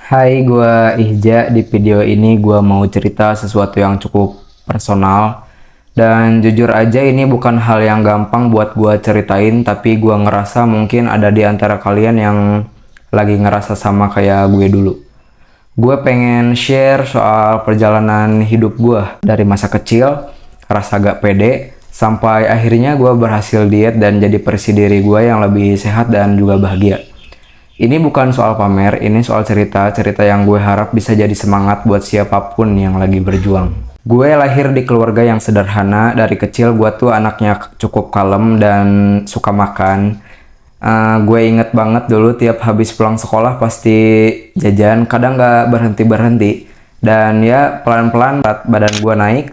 Hai, gua Ihja. Di video ini gua mau cerita sesuatu yang cukup personal. Dan jujur aja ini bukan hal yang gampang buat gua ceritain, tapi gua ngerasa mungkin ada di antara kalian yang lagi ngerasa sama kayak gue dulu. Gue pengen share soal perjalanan hidup gua dari masa kecil, rasa gak pede, sampai akhirnya gua berhasil diet dan jadi versi diri gua yang lebih sehat dan juga bahagia. Ini bukan soal pamer, ini soal cerita-cerita yang gue harap bisa jadi semangat buat siapapun yang lagi berjuang. Gue lahir di keluarga yang sederhana. Dari kecil gue tuh anaknya cukup kalem dan suka makan. Gue inget banget dulu tiap habis pulang sekolah pasti jajan, kadang gak berhenti-berhenti. Dan ya pelan-pelan berat badan gue naik.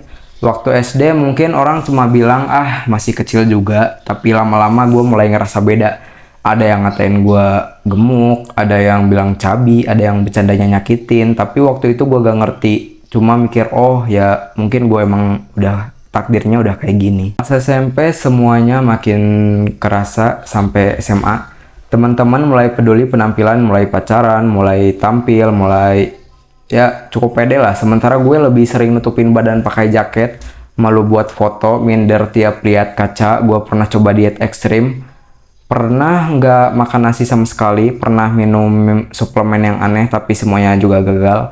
Waktu SD mungkin orang cuma bilang, ah masih kecil juga. Tapi lama-lama gue mulai ngerasa beda. Ada yang ngatain gue gemuk, ada yang bilang cabi, ada yang bercandanya nyakitin. Tapi waktu itu gue gak ngerti. Cuma mikir, oh ya mungkin gue emang udah takdirnya udah kayak gini. Pas SMP semuanya makin kerasa sampai SMA. Teman-teman mulai peduli penampilan, mulai pacaran, mulai tampil, mulai ya cukup pede lah. Sementara gue lebih sering nutupin badan pakai jaket, malu buat foto, minder tiap lihat kaca. Gue pernah coba diet ekstrim. Pernah nggak makan nasi sama sekali, pernah minum suplemen yang aneh tapi semuanya juga gagal.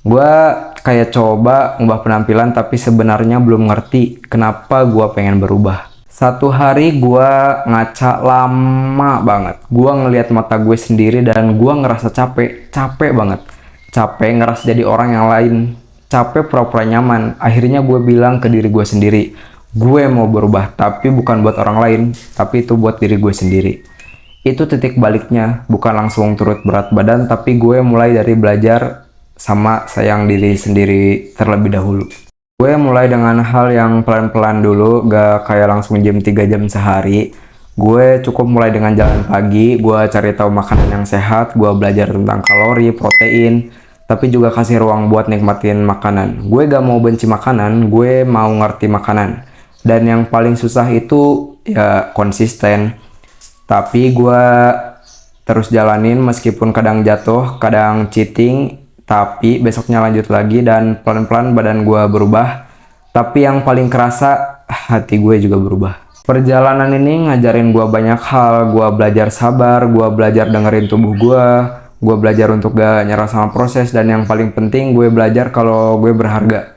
Gue kayak coba ngubah penampilan tapi sebenarnya belum ngerti kenapa gue pengen berubah. Satu hari gue ngaca lama banget. Gue ngelihat mata gue sendiri dan gue ngerasa capek banget. Capek ngerasa jadi orang yang lain. Capek pura-pura nyaman. Akhirnya gue bilang ke diri gue sendiri, gue mau berubah, tapi bukan buat orang lain, tapi itu buat diri gue sendiri. Itu titik baliknya, bukan langsung turut berat badan, tapi gue mulai dari belajar sama sayang diri sendiri terlebih dahulu. Gue mulai dengan hal yang pelan-pelan dulu, gak kayak langsung gym 3 jam sehari. Gue cukup mulai dengan jalan pagi, gue cari tahu makanan yang sehat, gue belajar tentang kalori, protein, tapi juga kasih ruang buat nikmatin makanan. Gue gak mau benci makanan, gue mau ngerti makanan. Dan yang paling susah itu ya konsisten. Tapi gue terus jalanin meskipun kadang jatuh, kadang cheating. Tapi besoknya lanjut lagi dan pelan-pelan badan gue berubah. Tapi yang paling kerasa hati gue juga berubah. Perjalanan ini ngajarin gue banyak hal. Gue belajar sabar, gue belajar dengerin tubuh gue. Gue belajar untuk gak nyerah sama proses. Dan yang paling penting gue belajar kalau gue berharga.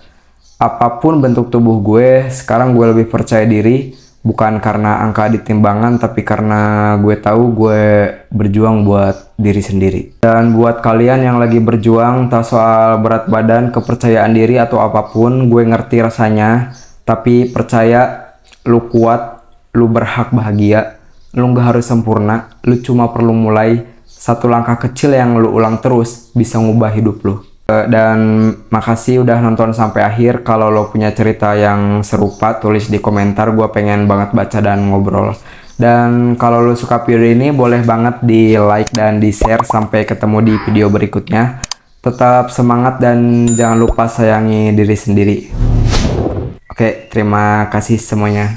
Apapun bentuk tubuh gue, sekarang gue lebih percaya diri. Bukan karena angka di timbangan, tapi karena gue tahu gue berjuang buat diri sendiri. Dan buat kalian yang lagi berjuang, entah soal berat badan, kepercayaan diri, atau apapun, gue ngerti rasanya. Tapi percaya, lu kuat, lu berhak bahagia, lu gak harus sempurna, lu cuma perlu mulai. Satu langkah kecil yang lu ulang terus bisa ngubah hidup lu. Dan makasih udah nonton sampai akhir. Kalau lo punya cerita yang serupa, tulis di komentar. Gue pengen banget baca dan ngobrol. Dan kalau lo suka video ini, boleh banget di like dan di share. Sampai ketemu di video berikutnya. Tetap semangat dan jangan lupa sayangi diri sendiri. Oke, terima kasih semuanya.